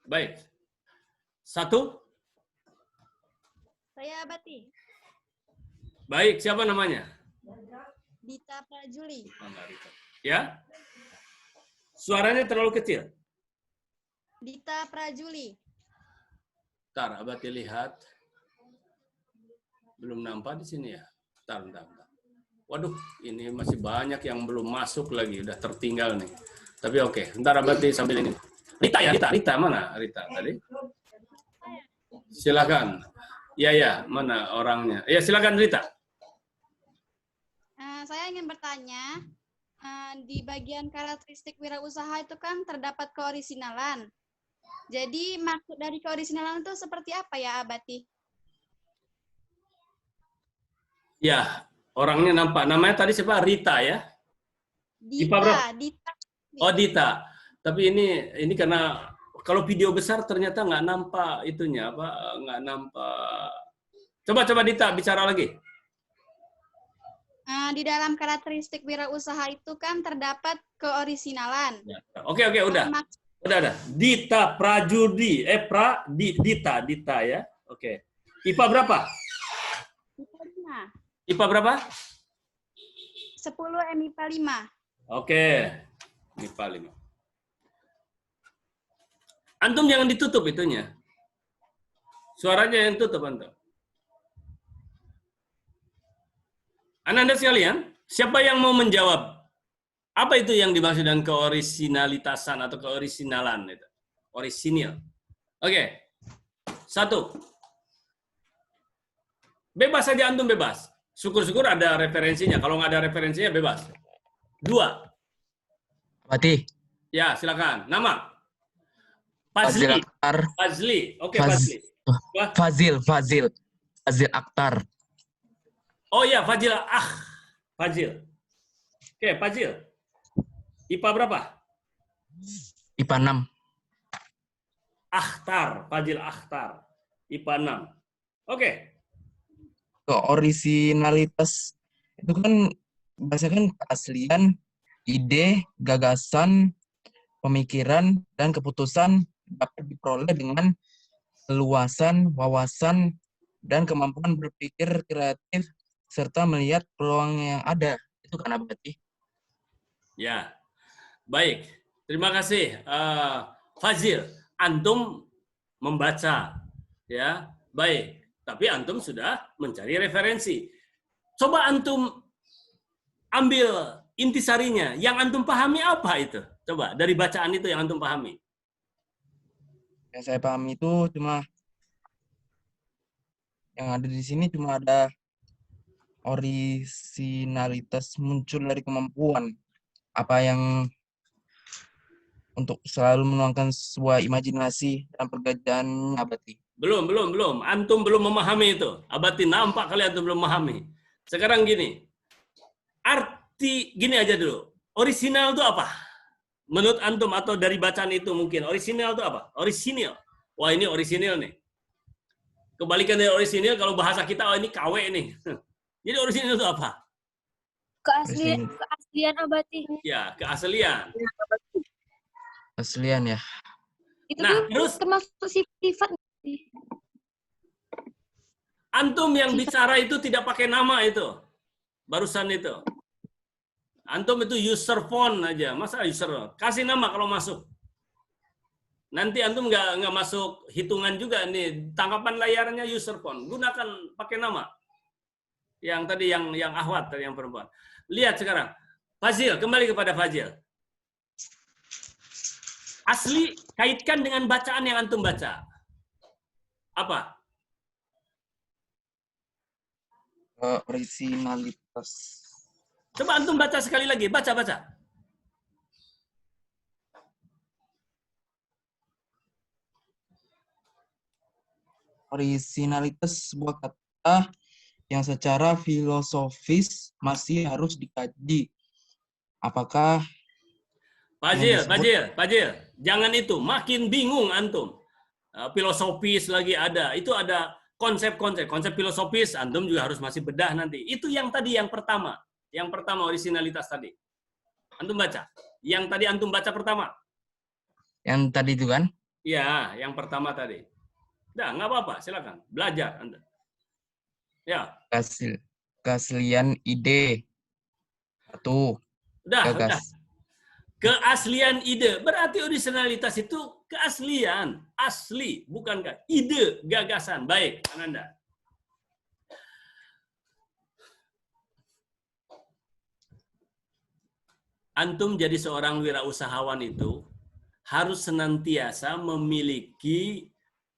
Baik. Satu. Saya Abati. Baik, siapa namanya? Dita Prajuli. Ya. Suaranya terlalu kecil. Dita Prajuli. Bentar, Abati lihat. Belum nampak di sini ya? Bentar. Waduh, ini masih banyak yang belum masuk lagi. Udah tertinggal nih. Tapi oke, bentar Abati sambil ini. Rita ya, Rita mana? Rita tadi? Silakan. Ya, mana orangnya? Ya, silakan Rita. Saya ingin bertanya, di bagian karakteristik wirausaha itu kan terdapat keorisinalan. Jadi maksud dari keorisinalan itu seperti apa ya, Abati? Ya, orangnya nampak. Namanya tadi siapa? Rita ya? Dita. Oh, Dita. Tapi ini karena kalau video besar ternyata nggak nampak itunya apa? Nggak nampak. Coba Dita bicara lagi. Di dalam karakteristik wirausaha itu kan terdapat keorisinalan. Ya. Oke, udah. Udah. Dita Prajudi. Dita ya. Oke. IPA berapa? IPA berapa? 10 MIPA 5. Oke. MIPA 5. Antum jangan ditutup itunya. Suaranya yang tutup antum. Anda sekalian, siapa yang mau menjawab? Apa itu yang dimaksud dengan keorisinalitasan atau keorisinalan itu? Orisinil. Oke. 1. Bebas saja antum bebas. Syukur-syukur ada referensinya. Kalau nggak ada referensinya bebas. 2. Abati. Ya, silakan. Nama? Fazil Fazli. Akhtar. Fazli. Oke, Fazli. Fazil Akhtar. Oh ya, Fazil. Fazil. Oke, Fazil. IPA berapa? IPA 6. Akhtar. Fazil Akhtar. IPA 6. Oke. Keorisinalitas itu kan berdasarkan keaslian, ide, gagasan, pemikiran, dan keputusan dapat diperoleh dengan keluasan, wawasan, dan kemampuan berpikir kreatif serta melihat peluang yang ada. Itu kan Abati? Ya. Baik. Terima kasih Fazil. Antum membaca ya. Baik. Tapi antum sudah mencari referensi. Coba antum ambil intisarinya. Yang antum pahami apa itu? Coba dari bacaan itu yang antum pahami. Yang saya pahami itu cuma yang ada di sini cuma ada orisinalitas muncul dari kemampuan apa yang untuk selalu menuangkan sebuah imajinasi dan pekerjaan Abati. Belum. Antum belum memahami itu. Abati nampak kali antum belum memahami. Sekarang gini. Arti gini aja dulu. Orisinal itu apa? Menurut antum atau dari bacaan itu mungkin. Orisinal itu apa? Orisinil. Wah, ini orisinil nih. Kebalikan dari orisinil kalau bahasa kita, oh ini KW nih. Jadi orisinil itu apa? Keaslian Abati. Ya, keaslian. Aslian ya. Itu Nah, tuh terus termasuk sifat. antum yang bicara itu tidak pakai nama itu. Barusan itu. Antum itu user phone aja. Masa user? Kasih nama kalau masuk. Nanti antum nggak masuk hitungan juga nih. Tangkapan layarnya user phone. Gunakan pakai nama. Yang tadi yang Ahwat tadi yang perempuan. Lihat sekarang. Fazil, kembali kepada Fazil. Asli kaitkan dengan bacaan yang antum baca. Apa? Orisinalitas. Coba antum baca sekali lagi. Baca. Orisinalitas sebuah kata yang secara filosofis masih harus dikaji. Apakah Fazil. Jangan itu. Makin bingung antum. Filosofis lagi ada. Itu ada konsep-konsep. Konsep filosofis antum juga harus masih bedah nanti. Itu yang tadi yang pertama. Yang pertama orisinalitas tadi. Antum baca. Yang tadi antum baca pertama. yang tadi itu kan? Ya, yang pertama tadi. Nah, nggak apa-apa, silakan. Belajar Anda. Ya, Keaslian ide. Satu, udah. gagas. Keaslian ide. Berarti originalitas itu keaslian. Asli, bukan ide, gagasan. Baik, Ananda. Antum jadi seorang wirausahawan itu harus senantiasa memiliki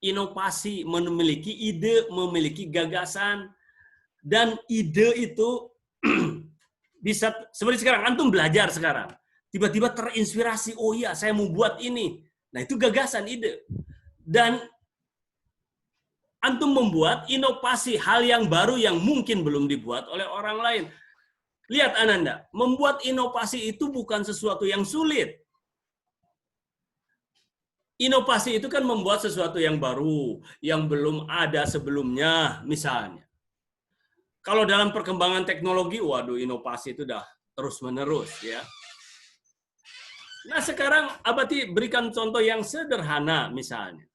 inovasi, memiliki ide, memiliki gagasan. Dan ide itu bisa, seperti sekarang, antum belajar sekarang. Tiba-tiba terinspirasi, oh iya saya mau buat ini. Nah itu gagasan, ide. Dan antum membuat inovasi, hal yang baru yang mungkin belum dibuat oleh orang lain. Lihat Ananda, membuat inovasi itu bukan sesuatu yang sulit. Inovasi itu kan membuat sesuatu yang baru, yang belum ada sebelumnya, misalnya. Kalau dalam perkembangan teknologi, waduh inovasi itu udah terus-menerus ya. Nah sekarang Abati berikan contoh yang sederhana misalnya.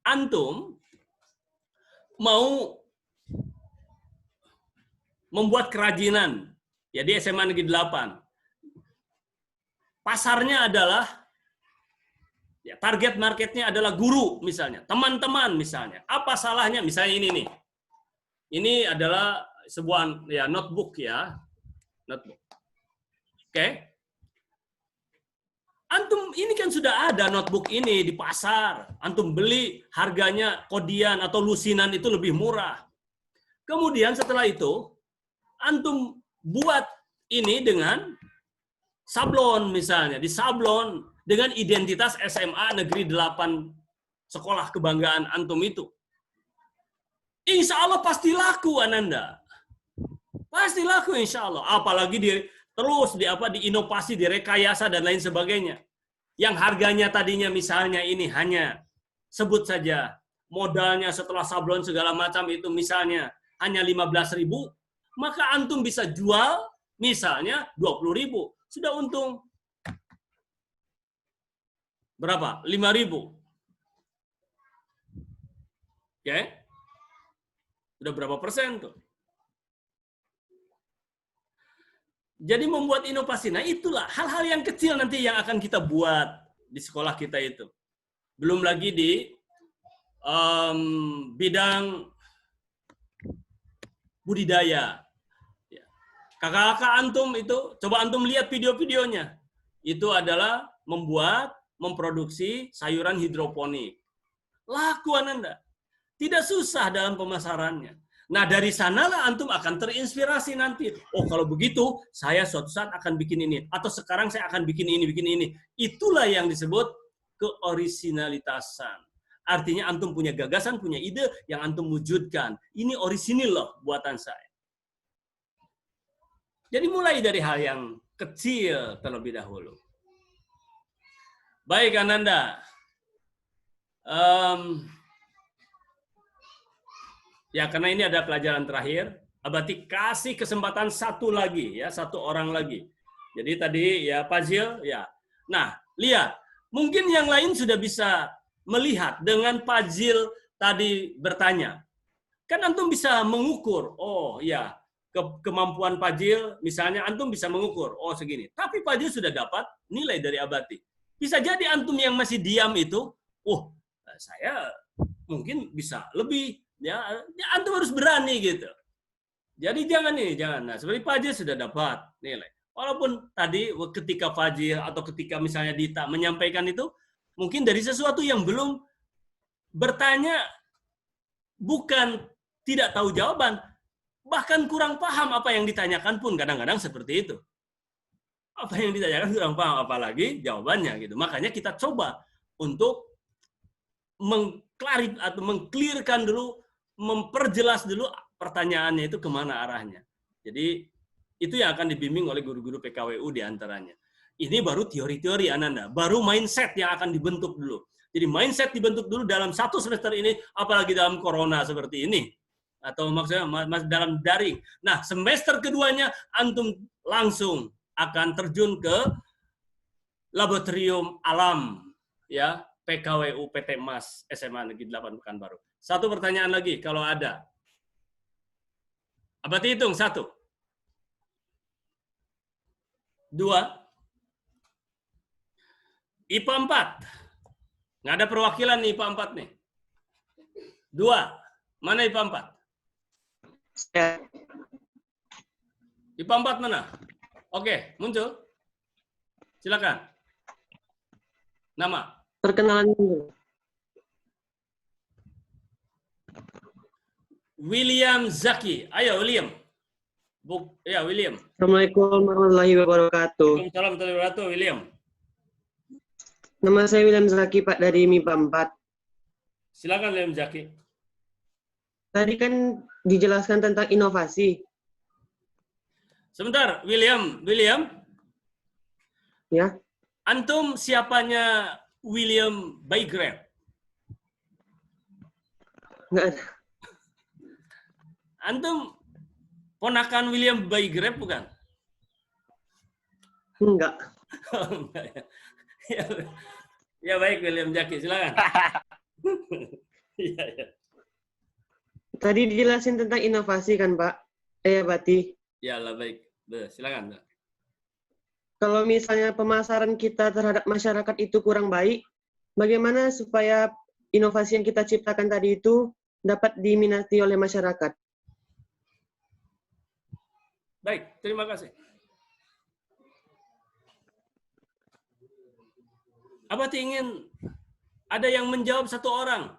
Antum mau membuat kerajinan ya di SMA Negeri 8. Pasarnya adalah ya, target marketnya adalah guru misalnya, teman-teman misalnya. Apa salahnya misalnya ini nih. Ini adalah sebuah ya notebook ya. Notebook. Oke. Antum ini kan sudah ada notebook ini di pasar. Antum beli harganya kodian atau lusinan itu lebih murah. Kemudian setelah itu antum buat ini dengan sablon misalnya, disablon dengan identitas SMA Negeri 8 sekolah kebanggaan antum itu. Insya Allah pasti laku Ananda. Pasti laku insya Allah. Apalagi terus diinovasi, direkayasa dan lain sebagainya. Yang harganya tadinya misalnya ini hanya sebut saja modalnya setelah sablon segala macam itu misalnya hanya 15.000, maka antum bisa jual misalnya 20.000. Sudah untung berapa? 5.000. Oke? Sudah berapa persen tuh? Jadi membuat inovasi. Nah itulah hal-hal yang kecil nanti yang akan kita buat di sekolah kita itu. Belum lagi di bidang budidaya. Kakak-kakak antum itu, coba antum lihat video-videonya. Itu adalah memproduksi sayuran hidroponik. Laku Ananda. Tidak susah dalam pemasarannya. Nah, dari sanalah antum akan terinspirasi nanti. Oh, kalau begitu, saya suatu saat akan bikin ini. Atau sekarang saya akan bikin ini. Itulah yang disebut keorisinalitasan. Artinya antum punya gagasan, punya ide yang antum wujudkan. Ini orisinil loh buatan saya. Jadi mulai dari hal yang kecil terlebih dahulu. Baik, Ananda. Ya, karena ini ada pelajaran terakhir, Abati kasih kesempatan satu lagi, ya, satu orang lagi. Jadi tadi ya Fazil, ya. Nah, lihat, mungkin yang lain sudah bisa melihat dengan Fazil tadi bertanya. Kan antum bisa mengukur, oh ya, kemampuan Fazil, misalnya antum bisa mengukur, oh segini. Tapi Fazil sudah dapat nilai dari Abati. Bisa jadi antum yang masih diam itu, oh saya mungkin bisa lebih. Ya, antum harus berani gitu. Jadi jangan. Nah, seperti Fajil sudah dapat nilai. Walaupun tadi ketika Fajil atau ketika misalnya Dita menyampaikan itu, mungkin dari sesuatu yang belum bertanya, bukan tidak tahu jawaban, bahkan kurang paham apa yang ditanyakan pun kadang-kadang seperti itu. Apa yang ditanyakan kurang paham, apalagi jawabannya gitu. Makanya kita coba untuk mengklirkan dulu, memperjelas dulu pertanyaannya itu kemana arahnya. Jadi itu yang akan dibimbing oleh guru-guru PKWU diantaranya. Ini baru teori-teori Ananda, baru mindset yang akan dibentuk dulu. Jadi mindset dibentuk dulu dalam satu semester ini, apalagi dalam corona seperti ini. Atau maksudnya dalam daring. Nah semester keduanya antum langsung akan terjun ke laboratorium alam. ya PKWU PT Mas SMA Negeri 8 Pekanbaru. Satu pertanyaan lagi kalau ada. Abadi hitung 1, 2, IPA 4. Nggak ada perwakilan nih IPA 4 nih. 2, mana IPA 4? IPA 4 mana? Oke, muncul. Silakan. Nama. Perkenalan dulu. William Zaki. Ayo William. Ya William. Assalamualaikum warahmatullahi wabarakatuh. Waalaikumsalam warahmatullahi wabarakatuh, William. Nama saya William Zaki, Pak, dari MIPA 4. Silakan William Zaki. Tadi kan dijelaskan tentang inovasi. Sebentar, William. Ya, Antum siapanya William Bygrave? nggak ada. Antum ponakan William Bygrave bukan? Enggak. Oh, enggak ya. Ya baik William Zaki, silakan. Iya, ya. Tadi dijelasin tentang inovasi kan, Pak? Bati. Ya lah baik. Silakan. Kalau misalnya pemasaran kita terhadap masyarakat itu kurang baik, bagaimana supaya inovasi yang kita ciptakan tadi itu dapat diminati oleh masyarakat? Baik, terima kasih. Abati ingin ada yang menjawab satu orang.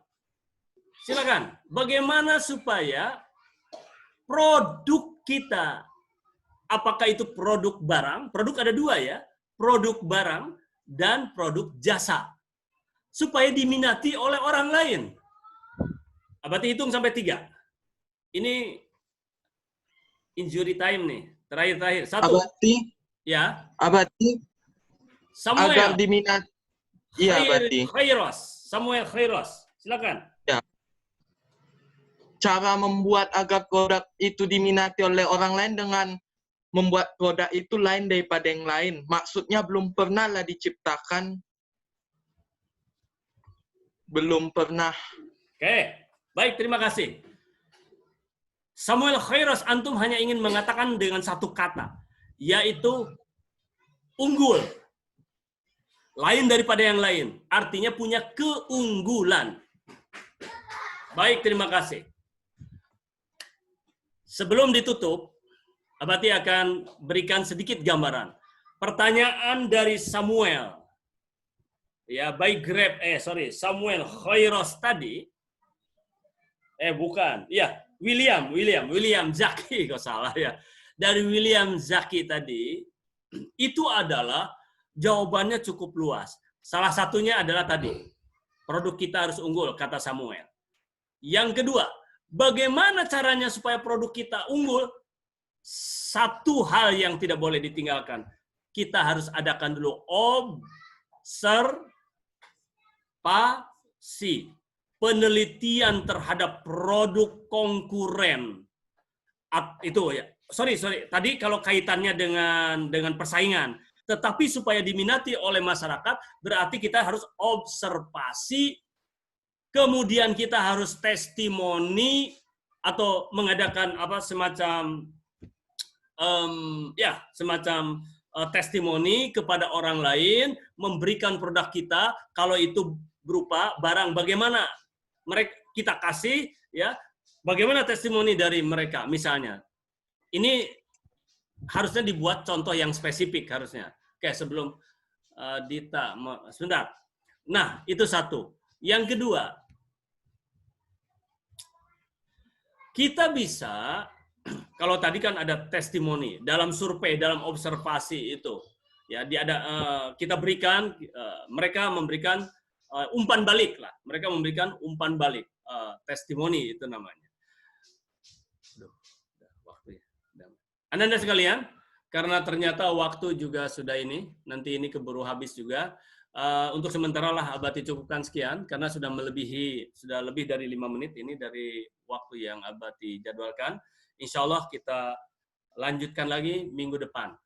Silakan. Bagaimana supaya produk kita, apakah itu produk barang? Produk ada 2 ya. Produk barang dan produk jasa. Supaya diminati oleh orang lain. Abati hitung sampai 3. Ini injury time nih. Terakhir. 1. Abadi, Ya. Abadi Samuel. agar diminati. Iya, Abadi. Samuel Khairos. Silakan. Cara membuat agar produk itu diminati oleh orang lain dengan membuat produk itu lain daripada yang lain. Maksudnya belum pernah lah diciptakan. Belum pernah. Oke. Baik, terima kasih. Samuel Khairos, antum hanya ingin mengatakan dengan satu kata, yaitu unggul. Lain daripada yang lain. Artinya punya keunggulan. Baik, terima kasih. Sebelum ditutup, Abati akan berikan sedikit gambaran. Pertanyaan dari Samuel. Ya, Samuel Khairos tadi. Bukan. Ya, William Zaki, kok salah ya. Dari William Zaki tadi, itu adalah jawabannya cukup luas. Salah satunya adalah tadi, produk kita harus unggul, kata Samuel. Yang kedua, bagaimana caranya supaya produk kita unggul? Satu hal yang tidak boleh ditinggalkan. Kita harus adakan dulu observasi. Penelitian terhadap produk konkuren. Itu ya. Sorry. Tadi kalau kaitannya dengan persaingan. Tetapi supaya diminati oleh masyarakat, berarti kita harus observasi. Kemudian kita harus testimoni atau mengadakan semacam testimoni kepada orang lain, memberikan produk kita kalau itu berupa barang, bagaimana mereka kita kasih ya, bagaimana testimoni dari mereka misalnya. Ini harusnya dibuat contoh yang spesifik harusnya. Oke, sebelum Dita sebentar. Nah, itu satu. Yang kedua, kita bisa, kalau tadi kan ada testimoni, dalam survei, dalam observasi itu, ya, kita berikan, mereka memberikan umpan balik lah, mereka memberikan umpan balik, testimoni itu namanya. Anda sekalian, karena ternyata waktu juga sudah nanti ini keburu habis juga. Untuk sementara lah Abati cukupkan sekian karena sudah lebih dari 5 menit ini dari waktu yang Abati jadwalkan. Insya Allah kita lanjutkan lagi minggu depan.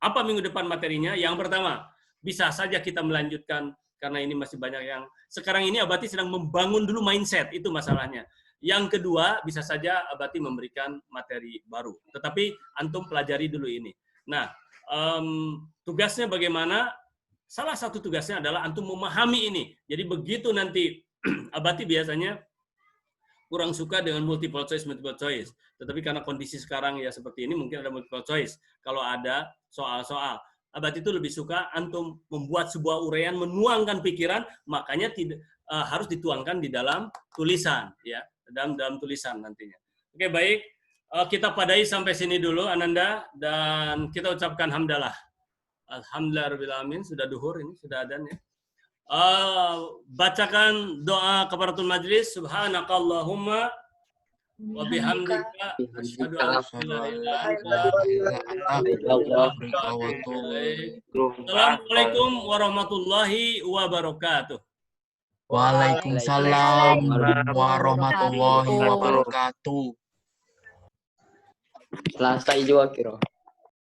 Apa minggu depan materinya? Yang pertama, bisa saja kita melanjutkan karena ini masih banyak yang sekarang ini Abati sedang membangun dulu mindset, itu masalahnya. Yang kedua, bisa saja Abati memberikan materi baru, tetapi antum pelajari dulu ini. Nah, tugasnya bagaimana? Salah satu tugasnya adalah antum memahami ini. Jadi begitu nanti Abati biasanya kurang suka dengan multiple choice. Tetapi karena kondisi sekarang ya seperti ini, mungkin ada multiple choice. Kalau ada soal-soal, Abati itu lebih suka antum membuat sebuah uraian, menuangkan pikiran, makanya tidak harus dituangkan di dalam tulisan, ya, dalam tulisan nantinya. Oke, baik, kita padai sampai sini dulu, Ananda, dan kita ucapkan hamdalah. Alhamdulillahirrahmanirrahim, sudah duhur ini, sudah adzan ya. Bacakan doa kafaratul majlis. Subhanakallahumma wa bihamdika asyhadu an la ilaha illa anta Assalamualaikum warahmatullahi wabarakatuh. Waalaikumsalam warahmatullahi wabarakatuh. Selasa hijau kira.